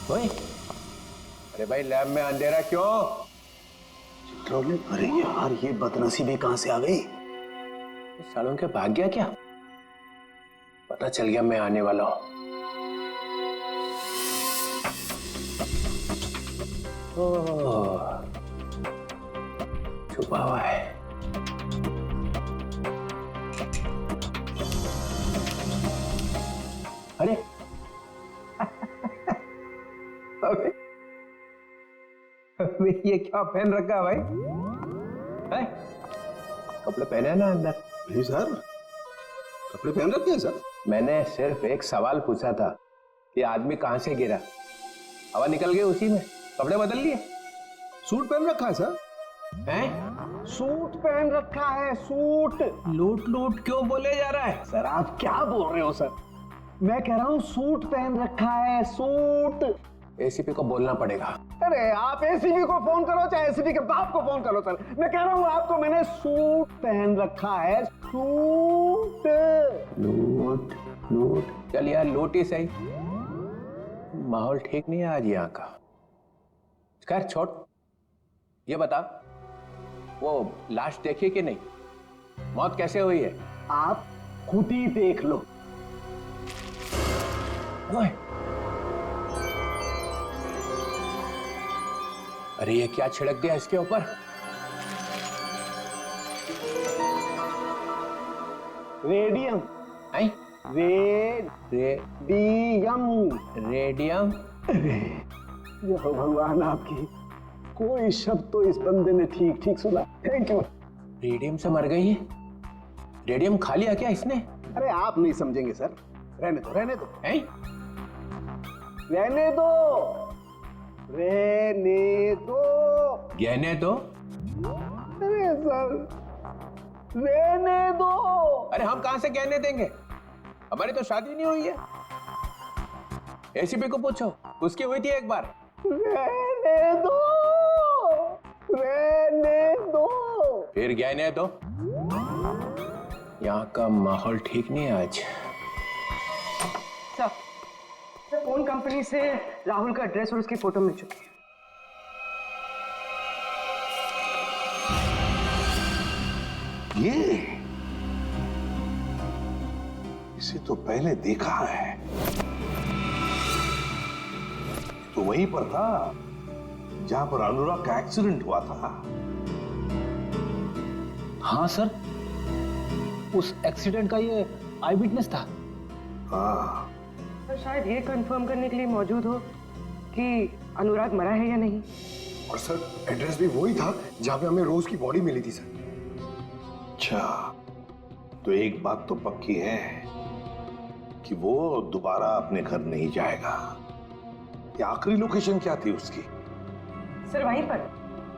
ओए, अरे भाई लैब में अंधेरा क्यों? अरे यार ये बदनसीबी कहां से आ गई? सालों के भाग गया क्या? पता चल गया मैं आने वाला हूं। छुपा हुआ है। अरे अबे ये क्या पहन रखा है भाई? है? कपड़े पहने हैं ना अंदर? नहीं सर, कपड़े पहन रखे हैं सर। मैंने सिर्फ एक सवाल पूछा था कि आदमी कहां से गिरा, हवा निकल गई उसी में, कपड़े बदल लिए। सूट पहन रखा है सर। हैं? सूट पहन रखा है, सूट। लूट लूट क्यों बोले जा रहा है? सर आप क्या बोल रहे हो सर? मैं कह रहा हूँ सूट पहन रखा है, सूट। एसीपी को बोलना पड़ेगा। अरे आप एसीपी को फोन करो चाहे एसीपी के बाप को फोन करो सर, मैं कह रहा हूँ आपको मैंने सूट पहन रखा है, सूट। लूट लूट, चल यार लूट ही सही। माहौल ठीक नहीं है आज यहाँ का। खैर छोड़, ये बता वो लाश देखी कि नहीं? मौत कैसे हुई है? आप खुद ही देख लो। ओए, अरे ये क्या छिड़क दिया इसके ऊपर? रेडियम। नहीं? रेडियम। रेडियम? ये भगवान आपकी, कोई शब्द तो इस बंदे ने ठीक ठीक सुना। Thank you. रेडियम से मर गई है? रेडियम खा लिया क्या इसने? अरे आप नहीं समझेंगे सर, रहने दो रहने दो। हैं? रहने दो रहने दो। गहने दो? अरे सर रहने दो। अरे हम कहां से गहने देंगे, हमारी तो शादी नहीं हुई है। एसीपी को पूछो, उसकी हुई थी एक बार। रहने दो रहने दो। फिर गहने दो। यहाँ का माहौल ठीक नहीं है आज। सर फोन कंपनी से राहुल का एड्रेस और उसकी फोटो मिल चुकी है। ये इसे तो पहले देखा है, तो वहीं पर था जहां पर अनुराग का एक्सीडेंट हुआ था। हाँ सर, उस एक्सीडेंट का ये आई विटनेस था। हाँ, सर शायद ये कंफर्म करने के लिए मौजूद हो कि अनुराग मरा है या नहीं। और सर एड्रेस भी वही था जहां पे हमें रोज की बॉडी मिली थी सर। अच्छा, तो एक बात तो पक्की है कि वो दोबारा अपने घर नहीं जाएगा। ये आखिरी लोकेशन क्या थी उसकी? सर वहीं पर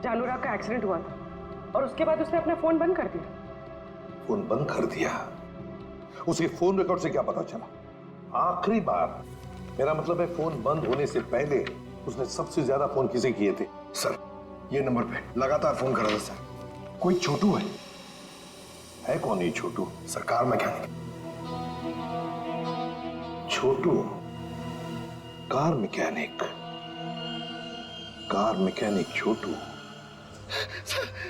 जहां अनुराग का एक्सीडेंट हुआ था, और उसके बाद उसने अपना फोन बंद कर दिया। फोन बंद कर दिया? उसके फोन रिकॉर्ड से क्या पता चला? आखिरी बार, मेरा मतलब है फोन बंद होने से पहले उसने सबसे ज्यादा फोन किसे किए थे? सर ये नंबर पे लगातार फोन कर रहा था सर। कोई छोटू है कौन ये छोटू? सरकार मैकेनिक। छोटू कार मैकेनिक? कार मैकेनिक छोटू?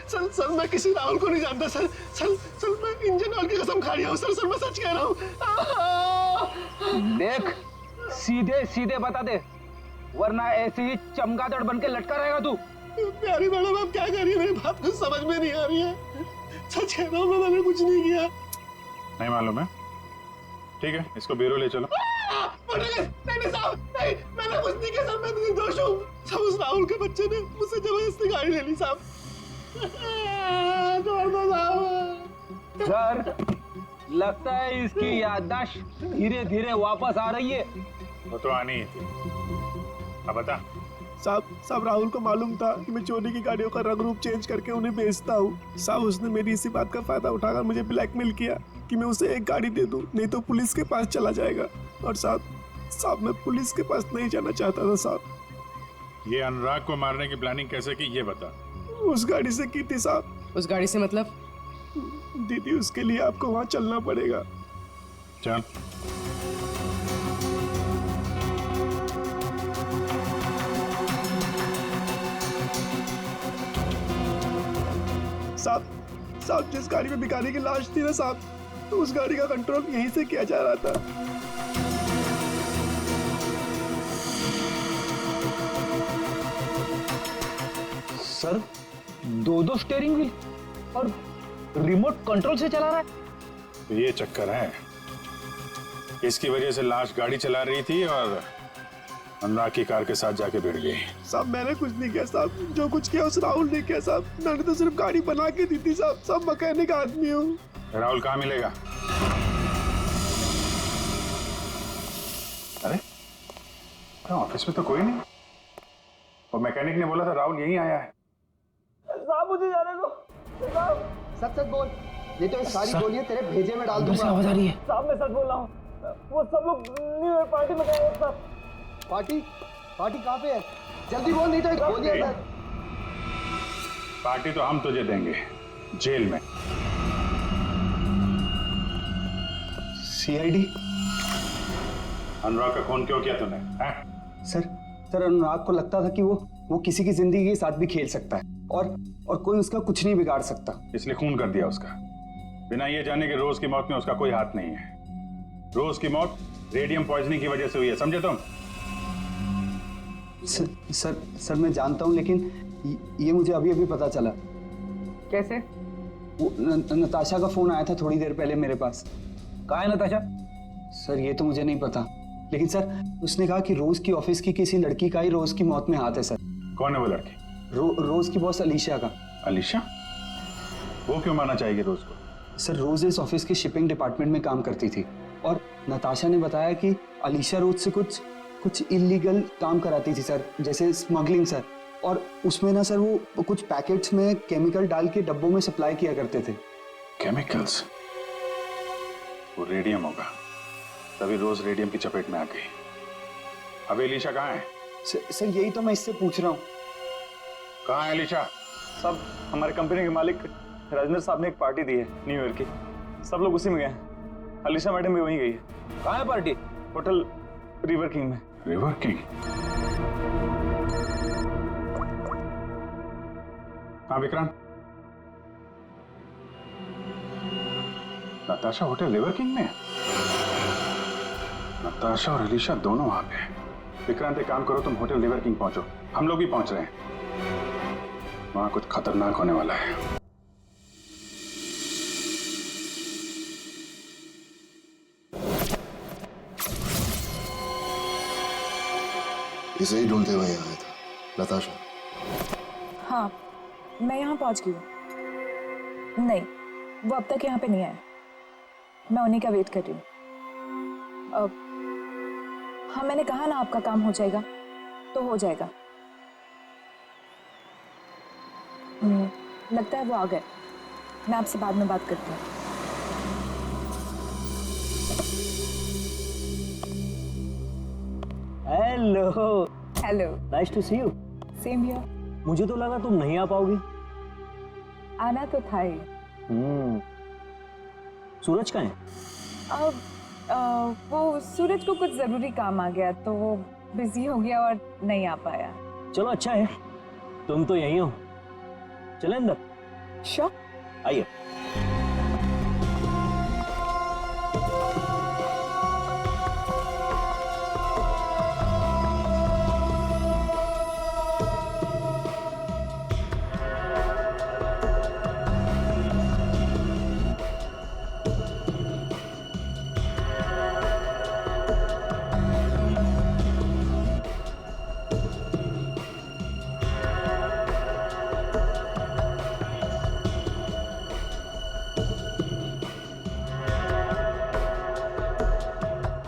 सर मैं किसी राहुल को नहीं जानता सर। सर मैं इंजन ऑयल की कसम खा रहा हूँ सर मैं सच कह रहा हूँ। देख, सीधे सीधे बता दे, वरना ऐसे ही चमगादड़ बन के लटका रहेगा तू। प्यारी मैडम आप क्या कर रही है, मेरी बात कुछ समझ में नहीं आ रही है। सच कह रहा हूँ मैंने कुछ नहीं किया। नहीं मालूम है? ठीक है, इसको ब्यूरो ले चलो। नहीं साहब, नहीं मैंने कुछ नहीं किया सर, मैं निर्दोष हूँ। सब उस राहुल के बच्चे ने मुझसे जबरदस्ती गाड़ी ले ली साहब। सर लगता है इसकी याददाश्त धीरे धीरे वापस आ रही है। वो तो आनी ही थी। अब बता। साहब राहुल को मालूम था कि मैं चोरी की गाड़ियों का रंग रूप चेंज करके उन्हें बेचता हूँ। साहब उसने मेरी इसी बात का फायदा उठाकर मुझे ब्लैकमेल किया कि मैं उसे एक गाड़ी दे दूं, नहीं तो पुलिस के पास चला जाएगा। और साहब मैं पुलिस के पास नहीं जाना चाहता था साहब। ये अनुराग को मारने की प्लानिंग कैसे की ये बता। उस गाड़ी से की थी साहब। उस गाड़ी से मतलब? दीदी उसके लिए आपको वहाँ चलना पड़ेगा। चल। साहब जिस गाड़ी में भिखारी की लाश थी ना साहब, तो उस गाड़ी का कंट्रोल यहीं से किया जा रहा था। सर, दो स्टेयरिंग व्हील और रिमोट कंट्रोल से चला रहा है। तो ये चक्कर है, इसकी वजह से लाश गाड़ी चला रही थी और अनुराग की कार के साथ जाके भिड़ गई। साहब मैंने कुछ नहीं किया साहब, जो कुछ किया उस राहुल ने किया साहब। मैंने तो सिर्फ गाड़ी बना के दी थी साहब। सब मैकेनिक आदमी हूँ। राहुल कहाँ मिलेगा? अरे ऑफिस में तो कोई नहीं, और मैकेनिक ने बोला था राहुल यहीं आया है। साहब मुझे जाने दो। साहब सच सच बोल, नहीं तो ये सारी गोलियां तेरे भेजे में डाल दूंगा। आवाज आ रही है। साहब मैं सच बोल रहा हूँ, वो सब लोग न्यू ईयर पार्टी में गए हैं साहब। पार्टी कहाँ पे है? जल्दी बोल, नहीं तो एक गोलियां डाल। पार्टी तो हम तुझे देंगे, जेल में। सीआईडी? अनुराग का खून क्यों किया तूने? सर अनुराग को लगता था कि वो किसी की जिंदगी के साथ भी खेल सकता है और कोई उसका कुछ नहीं बिगाड़ सकता, इसलिए खून कर दिया उसका, बिना ये जाने कि रोज की मौत में उसका कोई हाथ नहीं है। रोज की मौत रेडियम पॉइजनिंग की वजह से हुई है, समझे तुम? सर मैं जानता हूँ, लेकिन ये मुझे अभी अभी पता चला। कैसे? वो नताशा का फोन आया था थोड़ी देर पहले मेरे पास। कहाँ है नताशा? सर ये तो मुझे नहीं पता, लेकिन सर उसने कहा कि रोज की ऑफिस की किसी लड़की का ही रोज की मौत में हाथ है। सर कौन है वो लड़की? रोज की बॉस अलीशा का। अलीशा? वो क्यों मारना चाहेगी रोज को? सर रोज इस ऑफिस के शिपिंग डिपार्टमेंट में काम करती थी और नताशा ने बताया कि अलीशा रोज से कुछ इलीगल काम कराती थी सर, जैसे स्मगलिंग सर। और उसमें ना सर वो कुछ पैकेट्स में केमिकल डाल के डब्बों में सप्लाई किया करते थे। केमिकल्स? वो रेडियम होगा, तभी रोज रेडियम की चपेट में आ गई। अब अलीशा कहाँ है? सर यही तो मैं इससे पूछ रहा हूँ। कहाँ है अलीशा? सब हमारे कंपनी के मालिक राजेंद्र साहब ने एक पार्टी दी है न्यू ईयर की, सब लोग उसी में गए हैं। अलीशा मैडम भी वहीं गई है। कहाँ है पार्टी? होटल रिवर किंग में। River king? हाँ Vikrant, Natasha hotel river king में है? नताशा और अलीशा दोनों वहां पे हैं। विक्रांत एक काम करो, तुम होटल रिवर किंग पहुंचो, हम लोग भी पहुंच रहे हैं। वहां कुछ खतरनाक होने वाला है। इसे ही ढूंढते हुए यहाँ आया था नताशा। हाँ मैं यहाँ पहुँच गई हूँ। नहीं वो अब तक यहाँ पे नहीं आया, मैं उन्हीं का वेट कर रही हूँ। हाँ मैंने कहा ना आपका काम हो जाएगा तो हो जाएगा। लगता है वो आ गए, मैं आपसे बाद में बात करती हूँ। Hello. Hello, nice to see you. Same here. मुझे तो लगा तुम नहीं आ पाओगी। आना तो था ही। सूरज कहाँ है? वो सूरज को कुछ जरूरी काम आ गया तो वो बिजी हो गया और नहीं आ पाया। चलो अच्छा है, तुम तो यहीं हो, चले अंदर। श्योर, आइए।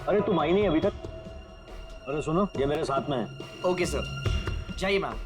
अरे तुम आई नहीं अभी तक? अरे सुनो, ये मेरे साथ में है। ओके सर, जाइए मैम।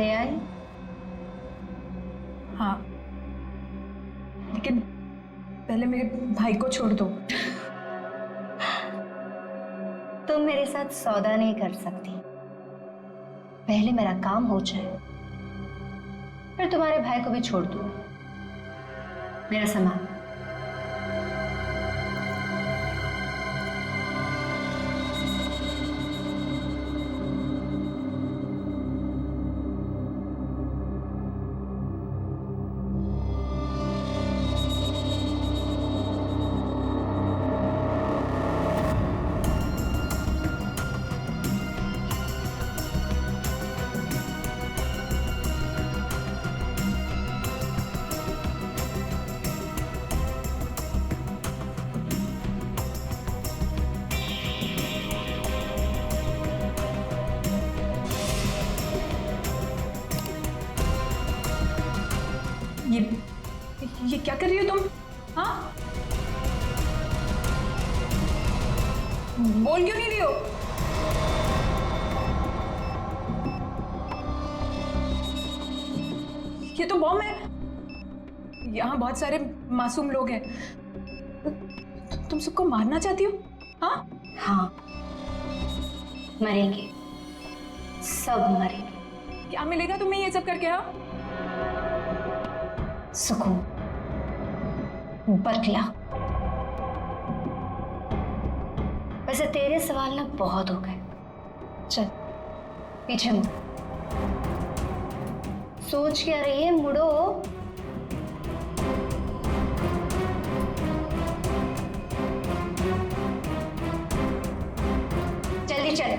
ले आए? हाँ, लेकिन पहले मेरे भाई को छोड़ दो। तुम मेरे साथ सौदा नहीं कर सकती। पहले मेरा काम हो जाए, फिर तुम्हारे भाई को भी छोड़ दूँ। मेरा सामान। ये क्या कर रही हो तुम? हाँ, बोल क्यों नहीं रही हो? ये तो बॉम्ब है। यहाँ बहुत सारे मासूम लोग हैं। तुम सबको मारना चाहती हो? हाँ हाँ, मरेंगे, सब मरेंगे। क्या मिलेगा तुम्हें ये सब करके? हाँ, सुकून, बदला। वैसे तेरे सवाल ना बहुत हो गए। चल पीछे मुड़। सोच क्या रही है? मुड़ो। जल्दी चल।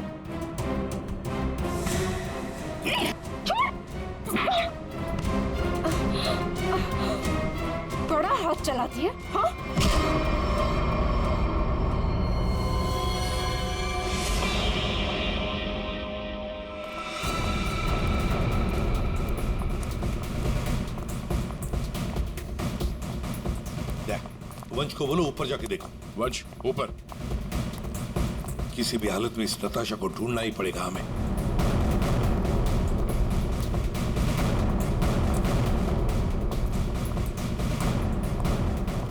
थोड़ा हाथ चलाती है। हाँ, वंश को बोलो ऊपर जाके देखो। वंश ऊपर। किसी भी हालत में इस नताशा को ढूंढना ही पड़ेगा हमें।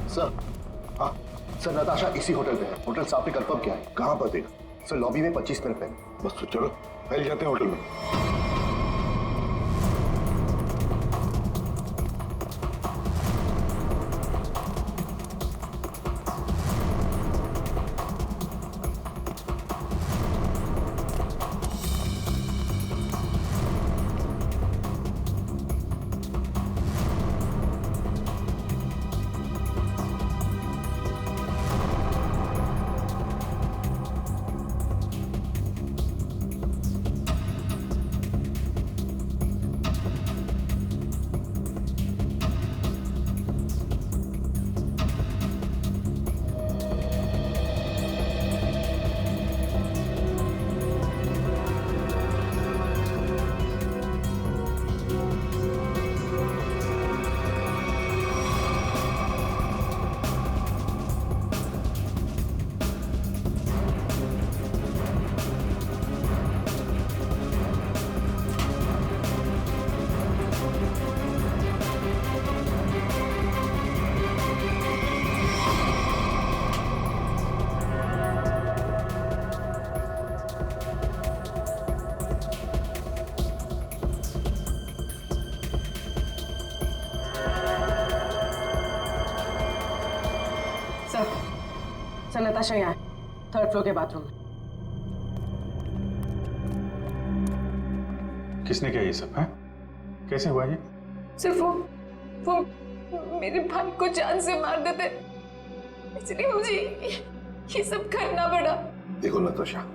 सर, हाँ सर, नताशा इसी होटल पे है। होटल साहब ने कंफर्म किया है। कहां पर देखा? सर, लॉबी में 25 मिनट पहले। बस तो चलो फैल जाते हैं होटल में। सर नताशा यहाँ है, 3rd फ्लोर के बाथरूम में। किसने किया ये सब है? कैसे हुआ ये? सिर्फ वो मेरे भाई को जान से मार देते, इसलिए मुझे ये सब करना पड़ा। देखो नताशा,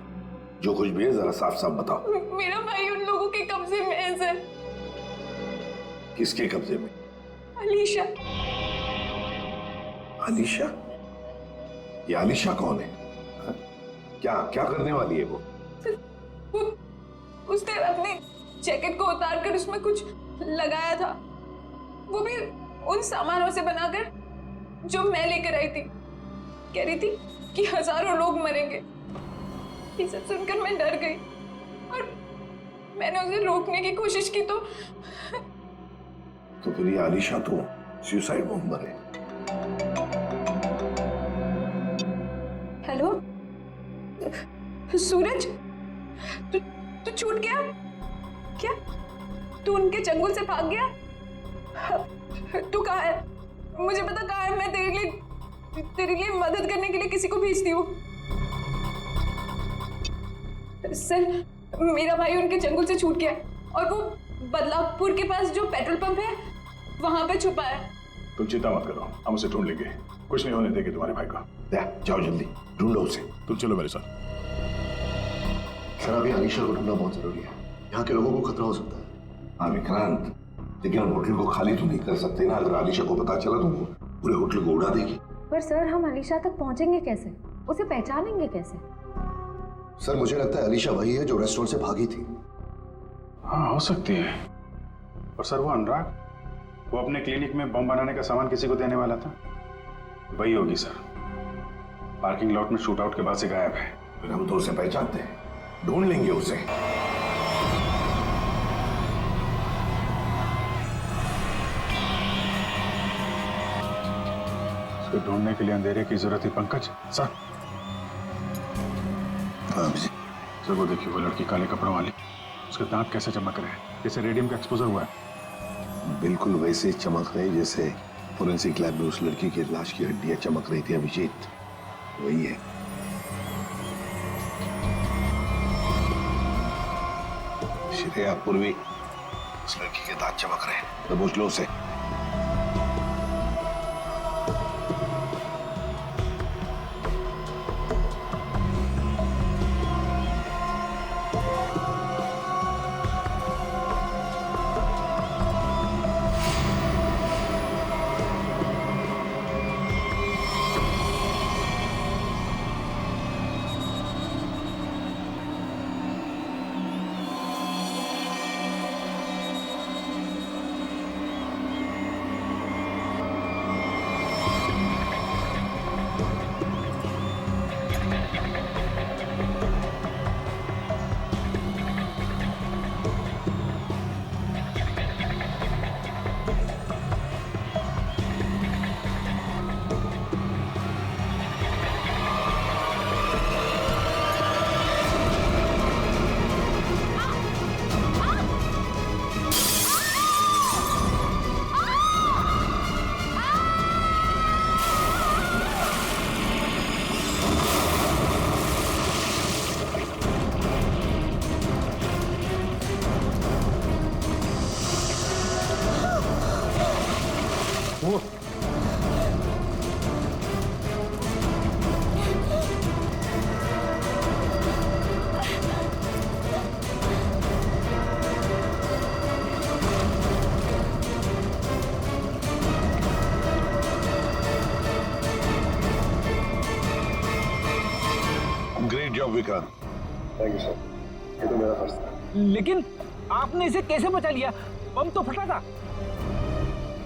जो कुछ भी है जरा साफ साफ बताओ। मेरा भाई उन लोगों के कब्जे में है सर। किसके कब्जे में? अलीशा। अलीशा? ये अलीशा कौन है? हा? क्या क्या करने वाली है वो? उसने अपने जैकेट को उतार कर उसमें कुछ लगाया था, वो भी उन सामानों से बनाकर जो मैं लेकर आई थी। कह रही थी कि हजारों लोग मरेंगे। ये सब सुनकर मैं डर गई और मैंने उसे रोकने की कोशिश की तो फिर ये आलिशा तो सुसाइड बॉम्बर है। हेलो सूरज, तू छूट गया क्या? तू उनके चंगुल से भाग गया? तू कहाँ है? मुझे पता कहाँ है। मैं तेरे लिए मदद करने के लिए किसी को भेजती हूँ। सर, मेरा भाई उनके चंगुल से छूट गया और वो बदलापुर के पास जो पेट्रोल पंप है वहां पे छुपा है। तुम चिंता मत करो, हम उसे ढूंढ लेंगे। कुछ नहीं होने देंगे तुम्हारे भाई को। जाओ जल्दी ढूंढो उसे। तुम चलो मेरे साथ। सर अभी अलीशा को ढूंढना बहुत जरूरी है, यहाँ के लोगों को खतरा हो सकता है। हाँ विक्रांत, लेकिन हम होटल को खाली तो नहीं कर सकते ना। अगर आलिशा को पता चला तो वो पूरे होटल को उड़ा देगी। पर सर हम अलीशा तक पहुंचेंगे कैसे? उसे पहचानेंगे कैसे? सर मुझे लगता है अलीशा वही है जो रेस्टोरेंट से भागी थी। हाँ हो सकती है। और सर वो अनुराग, वो अपने क्लिनिक में बम बनाने का सामान किसी को देने वाला था, वही होगी सर। पार्किंग लॉट में शूट आउट के बाद से गायब है। फिर हम तो उसे पहचानते हैं, ढूंढ लेंगे उसे। उसको ढूंढने के लिए अंधेरे की जरूरत है पंकज। सर सर वो देखिए, वो लड़की काले कपड़ों वाली, उसके दांत कैसे चमक रहे हैं, जैसे रेडियम का एक्सपोजर हुआ है। बिल्कुल वैसे चमक रहे जैसे फोरेंसिक लैब में उस लड़की की लाश की हड्डियां चमक रही थी। अभिजीत वही है। श्रेया पूर्वी, उस लड़की के दांत चमक रहे हैं। दबोच लो उसे। Great job Vikrant. Thank you sir, ये तो मेरा फर्ज था। लेकिन आपने इसे कैसे बचा लिया? बम तो फटा था।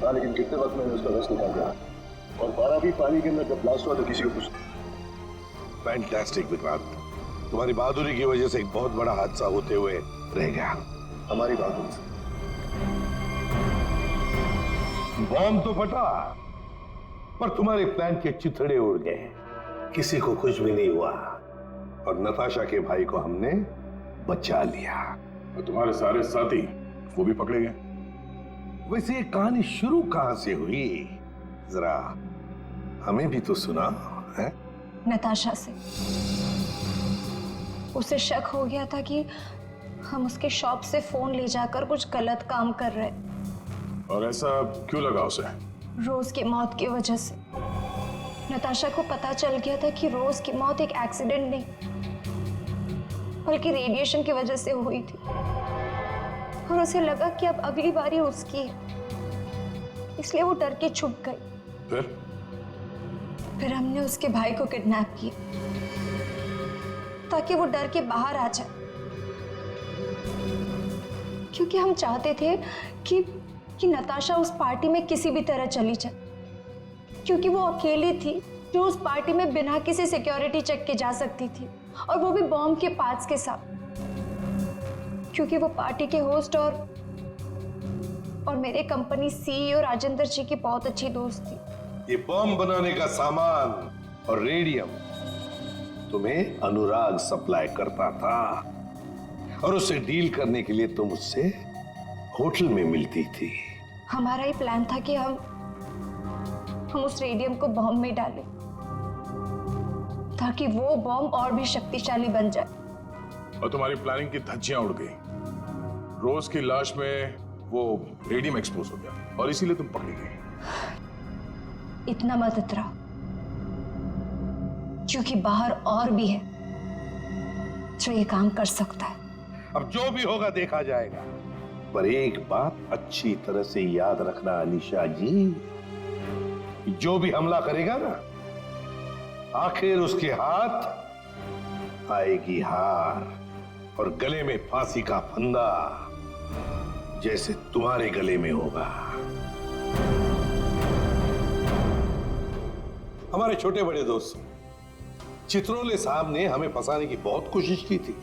हाँ लेकिन कितने वक्त मैंने उसका रस निकाल दिया, और 12 भी पानी के अंदर जब ब्लास्ट हुआ तो किसी को कुछ। फैंटास्टिक विक्रांत, तुम्हारी बहादुरी की वजह से एक बहुत बड़ा हादसा होते हुए रह गया। हमारी बहादुरी से बॉम्ब तो फटा, पर तुम्हारे प्लान के चिथड़े उड़ गए। किसी को कुछ भी नहीं हुआ और नताशा के भाई को हमने बचा लिया। और तुम्हारे सारे साथी वो भी पकड़े गए। वैसे ये कहानी शुरू कहां से हुई, जरा हमें भी तो सुना है। नताशा से। उसे शक हो गया था कि हम उसके शॉप से फोन ले जाकर कुछ गलत काम कर रहे। और ऐसा क्यों लगा उसे? रोज की मौत की वजह से। नताशा को पता चल गया था कि रोज की मौत एक एक्सीडेंट नहीं बल्कि रेडिएशन की वजह से हुई थी, और उसे लगा कि अब अगली बारी उसकी है, इसलिए वो डर के छुप गई। फिर हमने उसके भाई को किडनैप किया ताकि वो डर के बाहर आ जाए, क्योंकि हम चाहते थे कि नताशा उस पार्टी में किसी भी तरह चली जाए, क्योंकि वो अकेली थी जो उस पार्टी में बिना किसी सिक्योरिटी चेक के जा सकती थी, और वो भी बॉम्ब के पार्ट्स के साथ। क्योंकि वो पार्टी के होस्ट और मेरे कंपनी सीईओ राजेंद्र जी की बहुत अच्छी दोस्त थी। ये बम बनाने का सामान और रेडियम तुम्हें अनुराग सप्लाई करता था और उससे डील करने के लिए तुम उससे होटल में मिलती थी। हमारा ही प्लान था कि हम उस रेडियम को बॉम्ब में डालें ताकि वो बॉम्ब और भी शक्तिशाली बन जाए। और तुम्हारी प्लानिंग की धज्जियां उड़ गई। रोज की लाश में वो रेडियम एक्सपोज हो गया और इसीलिए तुम पकड़ी गई। इतना मत इतराओ, क्योंकि बाहर और भी है जो ये काम कर सकता है। अब जो भी होगा देखा जाएगा, पर एक बात अच्छी तरह से याद रखना अनीशा जी, जो भी हमला करेगा ना, आखिर उसके हाथ आएगी हार और गले में फांसी का फंदा, जैसे तुम्हारे गले में होगा। हमारे छोटे बड़े दोस्त चित्रोले साहब ने हमें फंसाने की बहुत कोशिश की थी,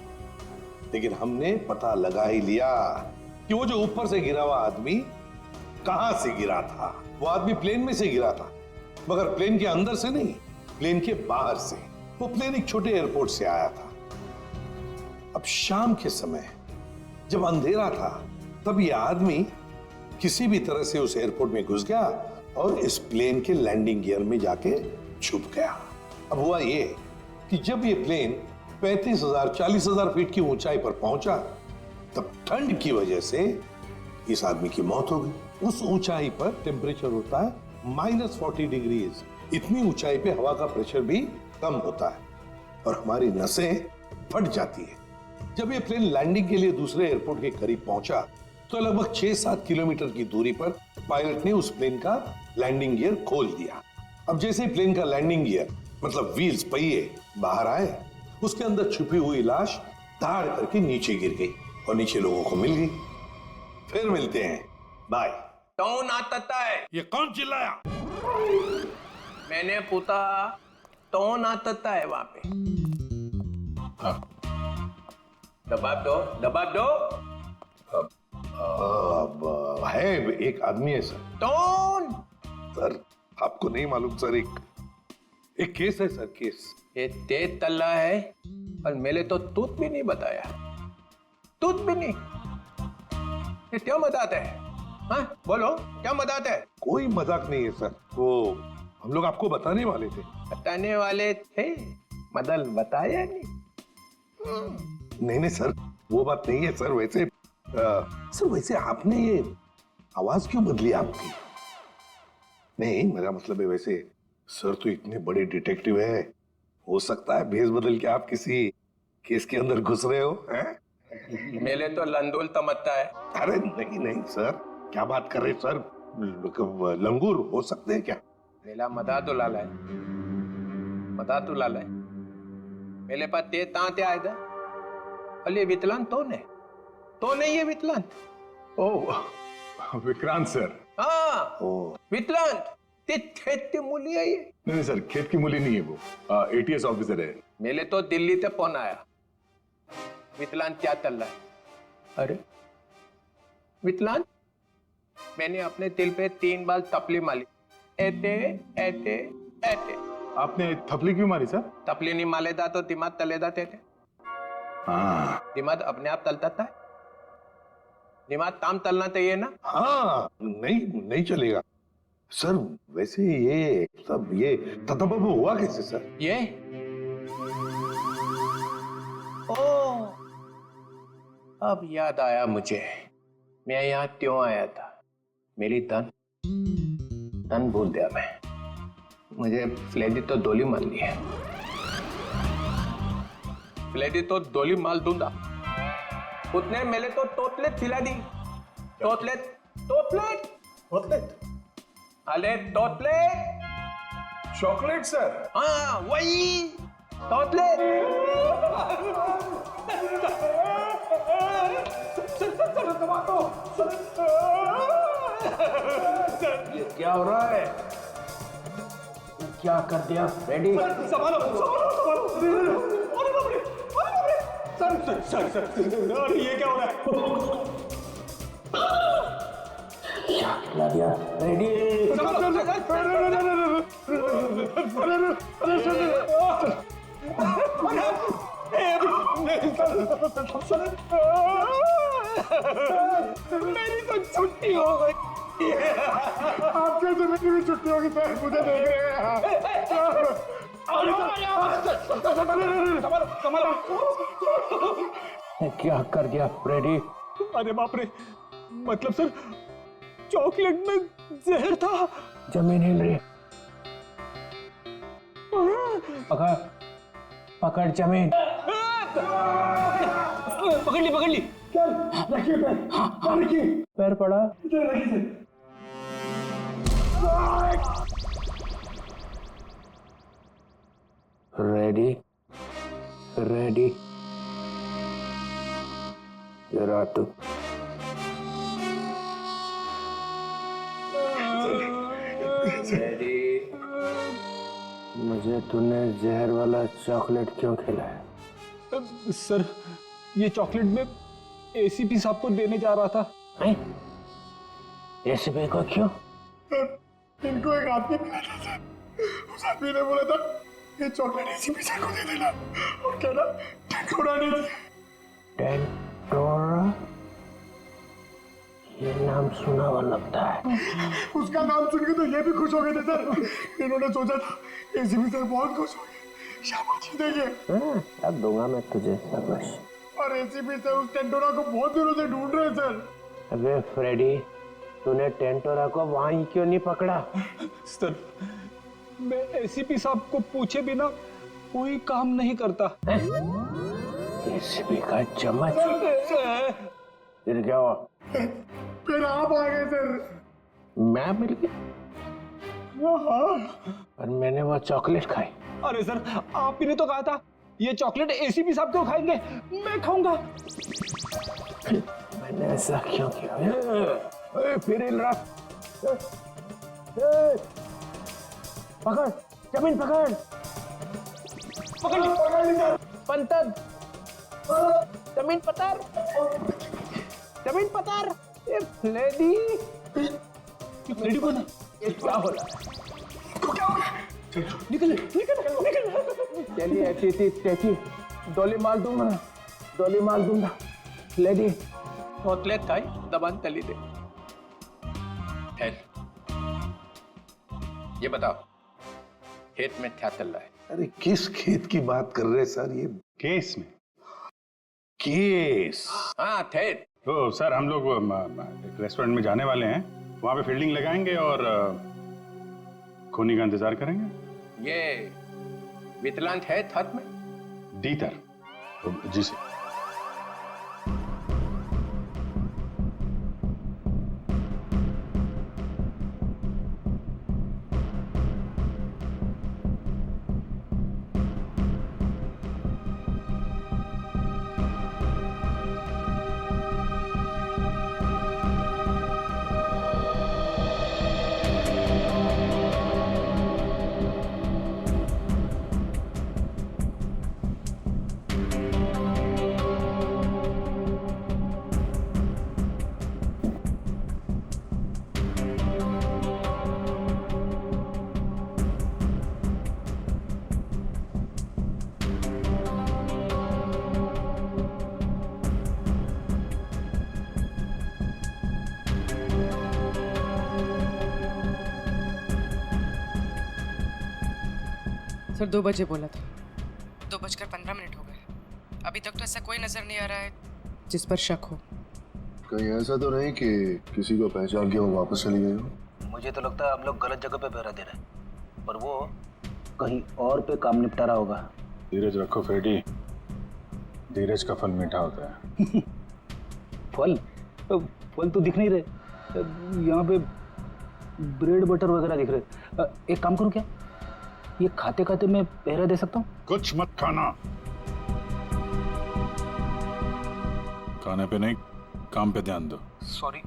लेकिन हमने पता लगा ही लिया कि वो जो ऊपर से गिरा हुआ आदमी कहां से गिरा था। वो आदमी प्लेन में से गिरा था, मगर प्लेन के अंदर से नहीं, प्लेन के बाहर से। वो प्लेन एक छोटे एयरपोर्ट से आया था। अब शाम के समय जब अंधेरा था, तब ये आदमी किसी भी तरह से उस एयरपोर्ट में घुस गया और इस प्लेन के लैंडिंग गियर में जाके छुप गया। अब हुआ ये कि जब ये प्लेन 35,000-40,000 फीट की ऊंचाई पर पहुंचा, तब ठंड की वजह से इस आदमी की मौत हो गई। उस ऊंचाई पर टेम्परेचर होता है -40 डिग्रीज। इतनी ऊंचाई पे हवा का प्रेशर भी कम होता है और हमारी नसें फट जाती है। जब ये प्लेन लैंडिंग के लिए दूसरे एयरपोर्ट के करीब पहुंचा, तो लगभग 6-7 किलोमीटर की दूरी पर पायलट ने उस प्लेन का लैंडिंग गियर खोल दिया। अब जैसे ही प्लेन का लैंडिंग गियर मतलब व्हील्स, पहिए बाहर आए, उसके अंदर छुपी हुई लाश धाड़ करके नीचे गिर गई और नीचे लोगों को मिल गई। फिर मिलते हैं, बाय। कौन आता है? ये कौन चिल्लाया? मैंने पूछा कौन आता है वहां पे? दबाव दो, दबाव दो। अब है एक आदमी है सर। कौन? सर आपको नहीं मालूम सर, एक केस है सर, केस। ये तेज तल्ला है और मैंने तो तूत भी नहीं बताया, तूत भी नहीं। ये क्या मजाक है? हाँ बोलो, क्या मजाक है? कोई मजाक नहीं है सर, वो हम लोग आपको बताने वाले थे। बताने वाले थे, मदल बताया नहीं। नहीं सर, वो बात नहीं है सर। वैसे सर, वैसे आपने ये आवाज क्यों बदली आपकी? नहीं, मेरा मतलब है वैसे सर तो इतने बड़े डिटेक्टिव है, हो सकता है भेस बदल के आप किसी केस के अंदर घुस रहे हो। मेले तो लंदुल तमत्ता है। अरे नहीं सर, क्या बात कर रहे सर? लंगूर हो सकते हैं क्या? मेला मदा तो लाला है, मदा तो लाला है। मेले पास ते तांते आए था। अली वितलान तो नहीं ये वितलान। ओह विक्रांत सर। हाँ वितलान ते खेत की मूली है ये। नहीं सर, खेत की मूली नहीं है वो, ATS ऑफिसर है। मेले तो दिल्ली से फोन आया, वितलान क्या चल रहा है? अरे वितलान, मैंने अपने दिल पे 3 बार तपली मारी, ऐते ऐते ऐते। आपने थपली क्यों मारी सर? तपली नहीं मालेदा तो दिमाग तलेदा थे। हाँ, दिमाग अपने आप तलता था, दिमाग काम तलना चाहिए ना। हाँ नहीं चलेगा सर। वैसे ये सब ये ततबब हुआ कैसे सर? ये ओ, अब याद आया मुझे, मैं यहाँ क्यों आया था। मेरी तन भूल दिया मैं। मुझे फ्लेडी तो दोली मार ली है, फ्लेडी तो दोली माल दूंगा। उतने मेले तो तोतलेट खिला दी। तोतलेट तोतलेट तोतलेट अरे तोतलेट चॉकलेट सर। हाँ वही तोतलेट। ये क्या हो रहा है? क्या कर दिया फ्रेडी? सर ये क्या हो रहा है? क्या खिला दिया? रेडी? मेरी तो छुट्टी हो गई। आपके तो मेरी भी छुट्टी होगी सर, मुझे देख रहे हैं। क्या कर दिया फ्रेडी? अरे बाप रे, मतलब सर चॉकलेट में जहर था। जमीन हिल रही। पकड़ पकड़ जमीन। पकड़ ली। चल रखिए पैर, हाँ रखिए। पैर पड़ा। इधर रखिए सर। रेडी रेडी जरा तू रेडी। मुझे तूने जहर वाला चॉकलेट क्यों खिलाया? सर ये चॉकलेट में एसीपी साहब को देने जा रहा था। एसीपी को क्यों? इनको एक आदमी मिला था सर, उस आदमी ने बोला था ये चॉकलेट एसीपी साहब को दे देना और कहना टेंटोरा ने दिया। टेंटोरा? ये नाम सुना हुआ लगता है। उसका नाम सुन के तो ये भी खुश हो गए थे सर। इन्होंने सोचा था एसीपी साहब बहुत खुश हो गए, शाबाशी देंगे। अब दूंगा मैं तुझे शाबाश। और एसीपी साहब उस टेंटोरा को बहुत दिनों से ढूंढ रहे हैं सर। अबे फ्रेडी, तूने टेंटोरा को वहीं क्यों नहीं पकड़ा? सर मैं एसीपी साहब को पूछे बिना कोई काम नहीं करता। एसीपी का चम्मच? फिर क्या हुआ? फिर आप आ गए सर। मैं मिल गया और मैंने वो चॉकलेट खाई। अरे सर आप ही ने तो कहा था ये चॉकलेट एसीपी साहब क्यों खाएंगे, मैं खाऊंगा। मैंने ऐसा क्यों किया? फिर हिल रहा। पकड़ जमीन, पकड़ सर। पंतर जमीन पतर, जमीन पतर। लेडी लेडी कौन है? ये क्या हो रहा है? निकल। चलिए तेजी डोली मार दूंगा, डोली मार दूंगा। लेडी चॉकलेट खाई, दबान तली दे। ये बताओ खेत में क्या चल रहा है? अरे किस खेत की बात कर रहे सर? ये केस में केस? हाँ खेत। तो सर हम लोग एक रेस्टोरेंट में जाने वाले हैं, वहां पे फील्डिंग लगाएंगे और खूनी का इंतजार करेंगे। ये विकलांग है हाथ में? दीतर। जी सर। सर 2 बजे बोला था। 2:15 हो गए, अभी तक तो ऐसा कोई नजर नहीं आ रहा है जिस पर शक हो। कहीं ऐसा तो नहीं कि किसी को पहचान के वो वापस चली गई हो? मुझे तो लगता है हम लोग गलत जगह पे पहरा दे रहे हैं, पर वो कहीं और पे काम निपटा रहा होगा। धीरज रखो फ्रेडी, धीरज का फल मीठा होता है। फल तो दिख नहीं रहे, यहाँ पे ब्रेड बटर वगैरह दिख रहे। एक काम करूँ क्या, ये खाते खाते मैं पहरा दे सकता हूँ? कुछ मत खाना। खाने पे नहीं, काम पे ध्यान दो। सॉरी।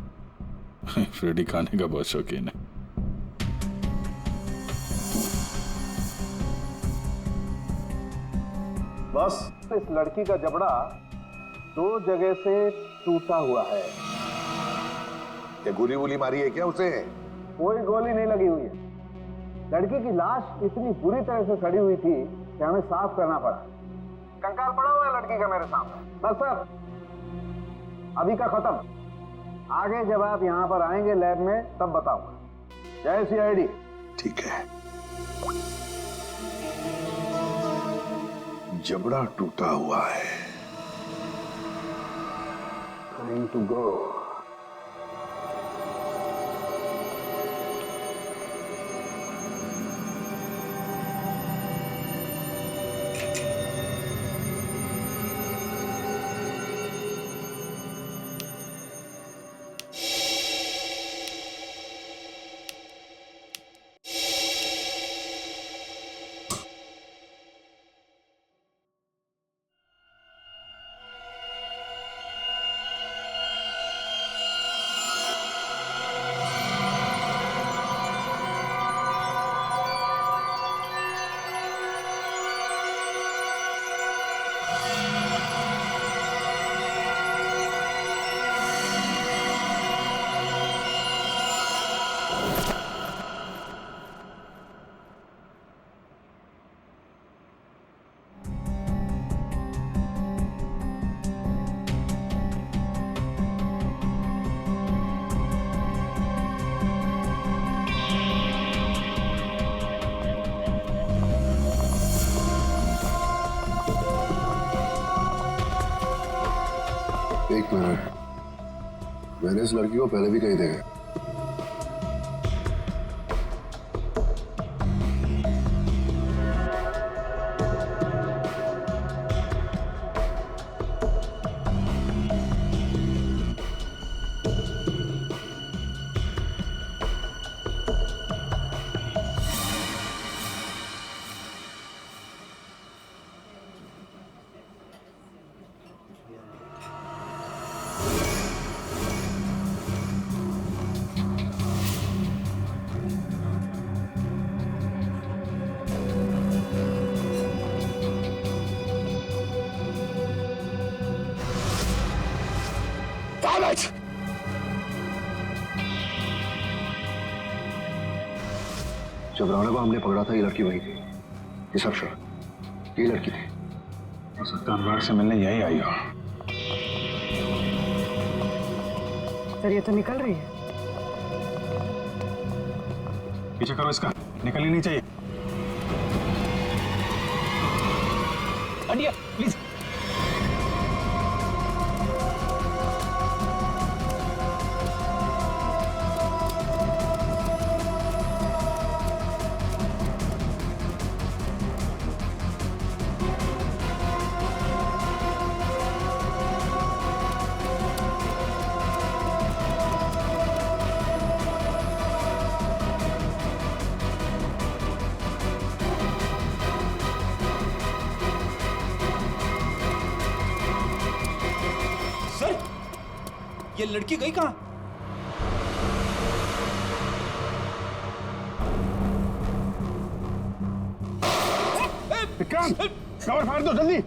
फ्रेडी खाने का बहुत शौकीन है। बस इस लड़की का जबड़ा 2 जगह से टूटा हुआ है। क्या गोली वोली मारी है क्या उसे? कोई गोली नहीं लगी हुई है। लड़की की लाश इतनी बुरी तरह से सड़ी हुई थी कि हमें साफ करना पड़ा। कंकाल पड़ा हुआ है लड़की का मेरे सामने। बस सर, अभी का खत्म। आगे जब आप यहाँ पर आएंगे लैब में तब बताऊंगा। जय CID। ठीक है। जबड़ा टूटा हुआ है। Time to go. एक मिनट, मैंने इस लड़की को पहले भी कहीं देखा। जब राणा को हमने पकड़ा था ये लड़की वही थी। ये सब शर्त ये लड़की थी। हो सकता है अनुराग से मिलने यही आई हो। सर ये तो निकल रही है। पीछे करो इसका, निकलनी नहीं चाहिए। हटिए प्लीज। ये लड़की गई कहाँ? विक्रांत, कवर फाड़ दो जल्दी।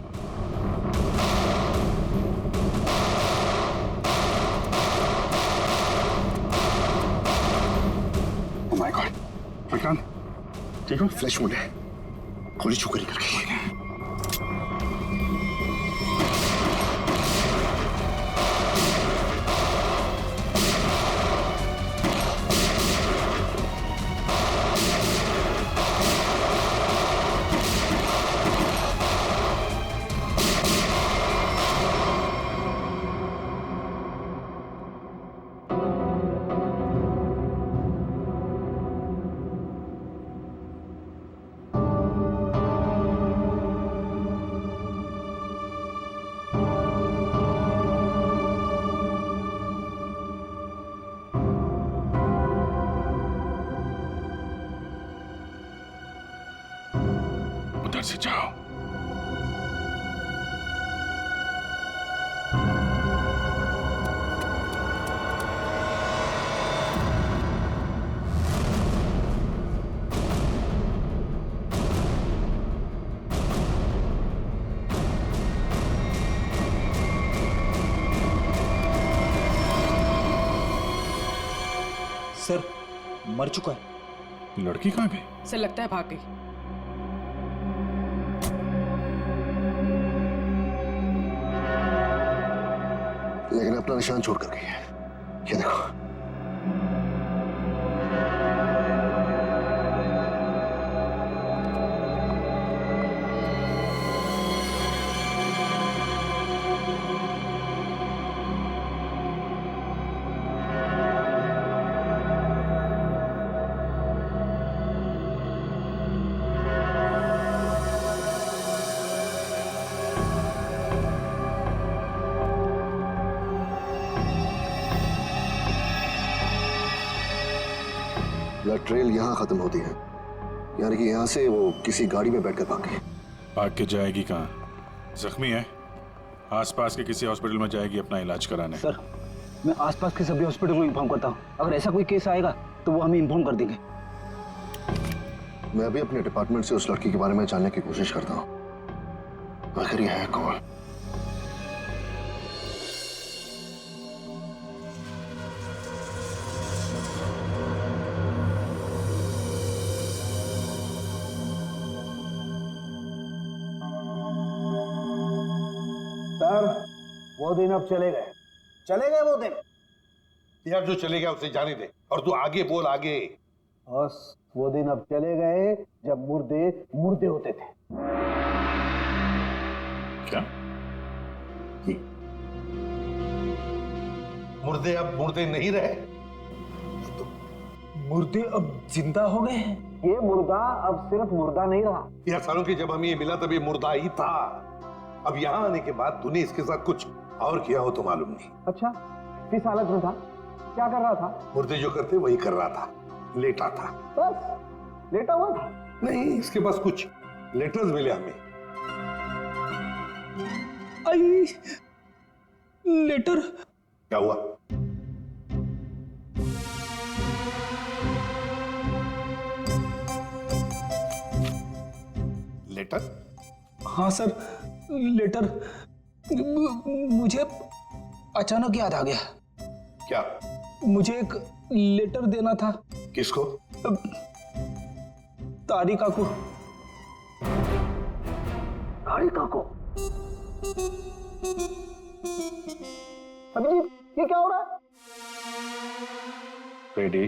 ओह माय गॉड, विक्रांत ठीक हो? फ्लैश मोड है, गोली चुकरी कर गई। उधर से जाओ। सर मर चुका है। लड़की कहाँ गई? सर लगता है भाग गई। लेकिन अपना निशान छोड़ कर गई है, ये देखो। ब्लड ट्रेल यहाँ खत्म होती है, यानी कि यहाँ से वो किसी गाड़ी में बैठकर भाग गई। भाग के जाएगी कहाँ? जख्मी है, आसपास के किसी हॉस्पिटल में जाएगी अपना इलाज कराने। सर मैं आसपास के सभी हॉस्पिटल को इन्फॉर्म करता हूँ, अगर ऐसा कोई केस आएगा तो वो हमें इन्फॉर्म कर देंगे। मैं भी अपने डिपार्टमेंट से उस लड़की के बारे में जानने की कोशिश करता हूँ, आखिर ये है कौन? सर वो दिन अब चले गए वो दिन। यार जो चले गया उसे जाने दे, और तू आगे बोल आगे। बस वो दिन अब चले गए जब मुर्दे मुर्दे होते थे। क्या? मुर्दे अब मुर्दे नहीं रहे, मुर्दे अब जिंदा हो गए हैं। ये मुर्दा अब सिर्फ मुर्दा नहीं रहा। यार सालों की जब हमें ये मिला तब ये मुर्दा ही था। अब यहाँ आने के बाद तूने इसके साथ कुछ और किया हो तो मालूम नहीं। अच्छा किस हालत में था, क्या कर रहा था? मुर्दे जो करते वही कर रहा था, लेटा था। बस लेटा हुआ था? नहीं, इसके पास कुछ लेटर्स मिले हमें। आई लेटर? क्या हुआ? लेटर? हाँ सर लेटर। मुझे अचानक याद आ गया। क्या? मुझे एक लेटर देना था। किसको? तारिका को। तारिका को? अभिजीत ये क्या हो रहा है? रेडी?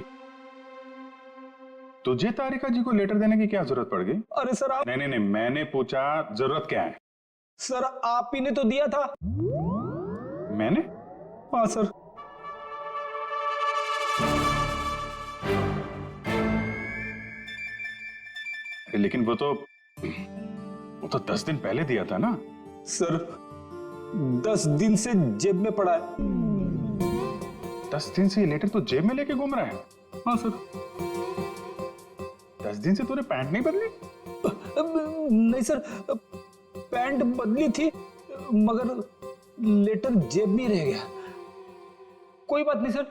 तुझे तारिका जी को लेटर देने की क्या जरूरत पड़ गई? अरे सर आप। नहीं, मैंने पूछा जरूरत क्या है? सर आप ही ने तो दिया था। मैंने? हाँ सर। लेकिन वो तो 10 दिन पहले दिया था ना? सर 10 दिन से जेब में पड़ा है। 10 दिन से ये लेटर तो जेब में लेके घूम रहा है? हाँ सर। 10 दिन से तूने पैंट नहीं बदली? नहीं सर, पैंट बदली थी मगर लेटर जेब में रह गया। कोई बात नहीं सर,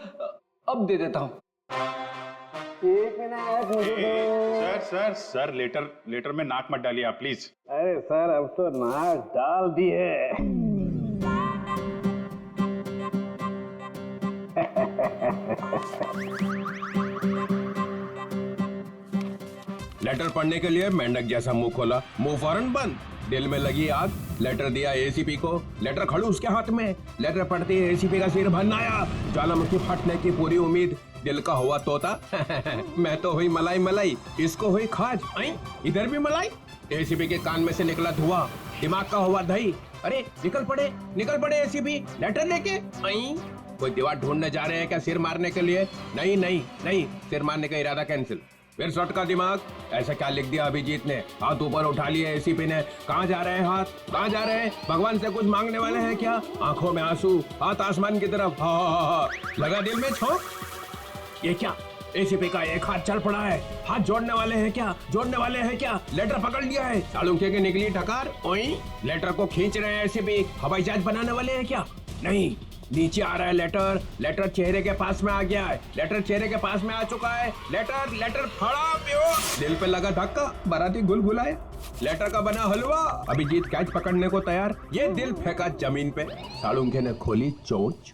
अब दे देता हूं। एक मिनट मुझे दो। सर लेटर में नाक मत डालिए आप प्लीज। अरे सर अब तो नाक डाल दी है। लेटर पढ़ने के लिए मेंढक जैसा मुंह खोला, मुंह फौरन बंद। दिल में लगी आग। लेटर दिया एसीपी को, लेटर खड़ूस के हाथ में। लेटर पढ़ते ही एसीपी का सिर भरना आया, ज्वालामुखी फटने की पूरी उम्मीद। दिल का हुआ तोता मैं तो हुई मलाई मलाई, इसको हुई खाज। इधर भी मलाई। एसीपी के कान में से निकला धुआं, दिमाग का हुआ दही। अरे निकल पड़े एसीपी लेटर लेके। कोई दीवार ढूंढने जा रहे हैं क्या सिर मारने के लिए? नहीं, सिर मारने का इरादा कैंसिल। फिर शॉट का दिमाग। ऐसा क्या लिख दिया अभिजीत ने? हाथ ऊपर उठा लिए एसीपी ने। कहाँ जा रहे हैं हाथ? कहाँ जा रहे हैं? भगवान से कुछ मांगने वाले हैं क्या? आंखों में आंसू, हाथ आसमान की तरफ। हा। लगा दिल में छोंक। ये क्या? एसीपी का एक हाथ चल पड़ा है। हाथ जोड़ने वाले हैं क्या? लेटर पकड़ लिया है। चालुक्य की निकली ठकार। लेटर को खींच रहे हैं एसीपी। हवाई जहाज बनाने वाले हैं क्या? नहीं, नीचे आ रहा है लेटर चेहरे के पास में आ गया है। लेटर चेहरे के पास में आ चुका है। लेटर फड़ा पियो। दिल पे लगा धक्का, बाराती गुलगुलाए। लेटर का बना हलवा। अभिजीत कैच पकड़ने को तैयार, ये दिल फेंका जमीन पे। सालुंखे ने खोली चोंच।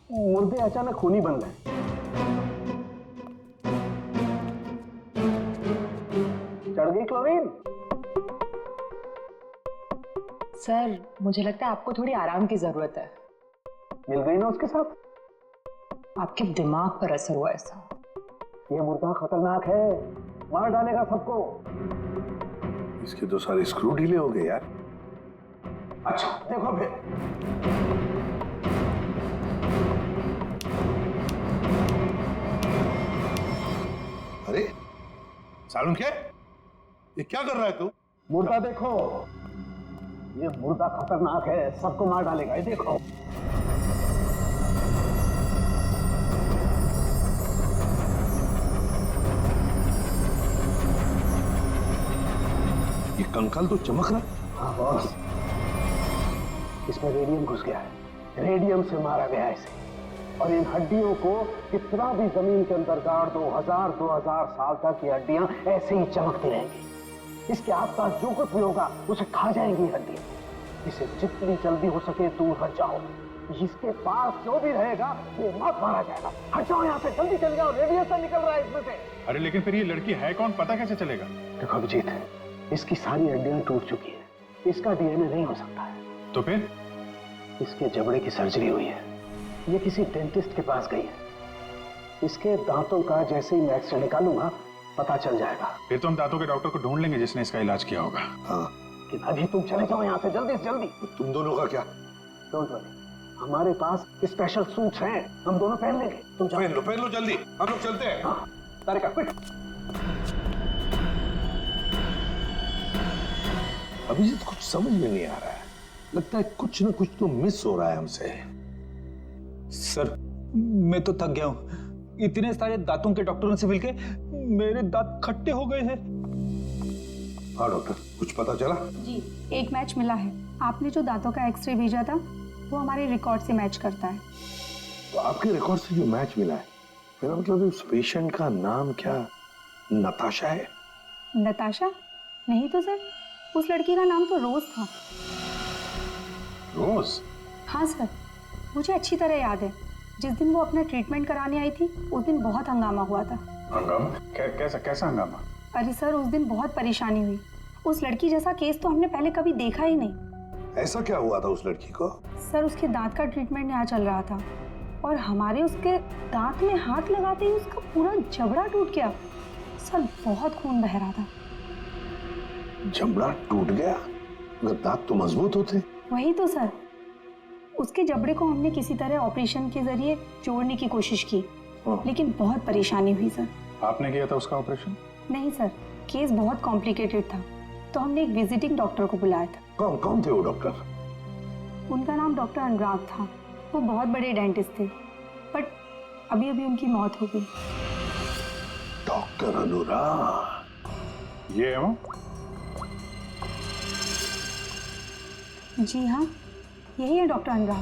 मुर्दे अचानक खूनी बन गए। क्लोरीन? सर मुझे लगता है आपको थोड़ी आराम की जरूरत है। मिल गई ना उसके साथ? आपके दिमाग पर असर हुआ ऐसा। ये मुर्दा खतरनाक है, मार डालेगा सबको। इसके तो सारे स्क्रू ढीले हो गए यार। अच्छा देखो फिर। अरे सालुन क्या? ये क्या कर रहा है तू? मुर्दा देखो, ये मुर्दा खतरनाक है, सबको मार डालेगा। ये देखो। ये कंकाल तो चमक रहा है। हाँ बॉस, इसमें रेडियम घुस गया है। रेडियम से मारा गया है इसे। और इन हड्डियों को कितना भी जमीन के अंदर गाड़ दो, 2000 साल तक ये हड्डियां ऐसे ही चमकती रहेंगी। इसके आसपास जो कुछ भी होगा उसे खा जाएंगी हड्डियां। इसे जितनी जल्दी हो सके दूर हट जाओ। इसके पास जो भी रहेगा वो मत मारा जाएगा। हट जाओ यहाँ से, जल्दी चले जाओ, रेडिएशन निकल रहा है इसमें से। अरे लेकिन फिर ये लड़की है कौन, पता कैसे चलेगा? देखो अभिजीत, इसकी सारी हड्डियां टूट चुकी है, इसका डीएनए नहीं हो सकता है। तो फिर? इसके जबड़े की सर्जरी हुई है, ये किसी डेंटिस्ट के पास गई है। इसके दांतों का जैसे ही मैं एक्सरे निकालूंगा पता चल जाएगा। फिर तो हम दांतों के डॉक्टर को ढूंढ लेंगे जिसने इसका इलाज किया होगा। हाँ, कि अभी तुम चले जाओ यहाँ से जल्दी से जल्दी। तुम दोनों का क्या? डोंट वरी, हमारे पास स्पेशल सूट्स हैं, हम दोनों पहन लेंगे। तुम जाओ। पहन लो जल्दी, हम लोग चलते हैं। हाँ, तारिका क्विक। अभिजीत कुछ समझ में नहीं आ रहा है, लगता है कुछ ना कुछ तो मिस हो रहा है हमसे। सर मैं तो थक गया हूँ, इतने सारे दांतों के डॉक्टरों से मिलके मेरे दांत खट्टे हो गए हैं। हाँ डॉक्टर, कुछ पता चला? जी, एक मैच मिला है। आपने जो दांतों का एक्सरे भेजा था वो हमारे रिकॉर्ड से मैच करता है। तो आपके रिकॉर्ड से जो मैच मिला है, मेरा मतलब उस पेशेंट का नाम क्या नताशा है? नताशा? नहीं तो सर, उस लड़की का नाम तो रोज था। रोज? हाँ सर, मुझे अच्छी तरह याद है। जिस दिन वो अपना ट्रीटमेंट कराने आई थी उस दिन बहुत हंगामा हुआ था। हंगामा? कैसा हंगामा? अरे सर, उस दिन बहुत परेशानी हुई। उस लड़की जैसा केस तो हमने पहले कभी देखा ही नहीं। ऐसा क्या हुआ था उस लड़की को? सर, उसके दांत का ट्रीटमेंट यहाँ चल रहा था और हमारे उसके दांत में हाथ लगाते ही उसका पूरा जबड़ा टूट गया। सर, बहुत खून बह रहा था। जबड़ा टूट गया? मगर दांत तो मजबूत होते। वही तो सर, उसके जबड़े को हमने किसी तरह ऑपरेशन के जरिए जोड़ने की कोशिश की, लेकिन बहुत परेशानी हुई सर। आपने किया था उसका ऑपरेशन? नहीं सर, केस बहुत कॉम्प्लिकेटेड था, तो हमने एक विजिटिंग डॉक्टर को बुलाया था। कौन थे वो डॉक्टर? उनका नाम डॉक्टर अनुराग था। वो बहुत बड़े डेंटिस्ट थे, बट अभी अभी उनकी मौत हो गई। डॉक्टर अनुराग? ये है वो? जी हाँ, यही है डॉक्टर अनुराग।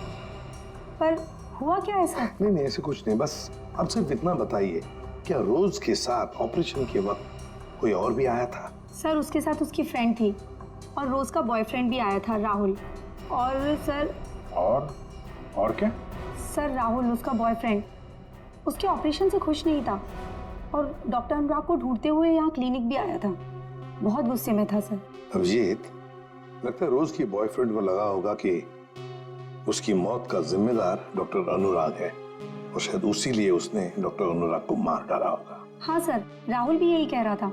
पर हुआ क्या है सर? नहीं ऐसे कुछ नहीं, बस आप सिर्फ इतना बताइए, क्या रोज के साथ ऑपरेशन के वक्त कोई और भी आया था? सर, उसके साथ उसकी फ्रेंड थी और रोज का बॉयफ्रेंड भी आया था, राहुल। और सर और क्या? सर, राहुल उसका बॉयफ्रेंड उसके ऑपरेशन से खुश नहीं था और डॉक्टर अनुराग को ढूंढते हुए यहाँ क्लिनिक भी आया था। बहुत गुस्से में था सर। अभिजीत, लगता है रोज की बॉयफ्रेंड को लगा होगा कि उसकी मौत का जिम्मेदार डॉक्टर अनुराग है और शायद उसी लिए उसने डॉक्टर अनुराग को मार डाला होगा। हाँ सर, राहुल भी यही कह रहा था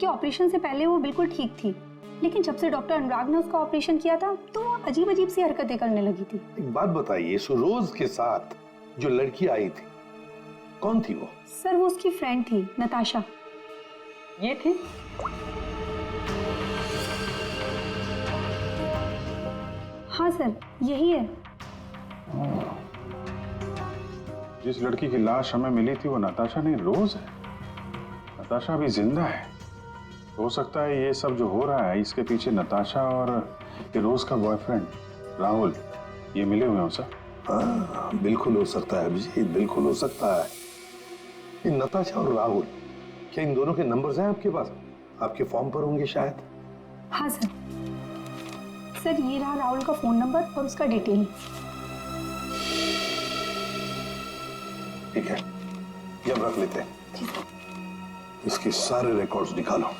कि ऑपरेशन से पहले वो बिल्कुल ठीक थी, लेकिन जब से डॉक्टर अनुराग ने उसका ऑपरेशन किया था तो वो अजीब अजीब सी हरकतें करने लगी थी। एक बात बताइए, सो रोज के साथ जो लड़की आई थी कौन थी वो? सर, वो उसकी फ्रेंड थी, नताशा। ये थी? हाँ सर, यही है। जिस लड़की की लाश हमें मिली थी वो नताशा नहीं, रोज है। नताशा अभी जिंदा है। हो सकता है ये सब जो हो रहा है इसके पीछे नताशा और ये रोज का बॉयफ्रेंड राहुल ये मिले हुए हो सर। हाँ, बिल्कुल हो सकता है अभिजीत, बिल्कुल हो सकता है। ये नताशा और राहुल, क्या इन दोनों के नंबर्स हैं आपके पास? आपके फॉर्म पर होंगे शायद। हाँ सर। सर, ये रहा राहुल का फोन नंबर और उसका डिटेल। ठीक है, ये अब रख लेते हैं। इसके सारे रिकॉर्ड्स निकालो।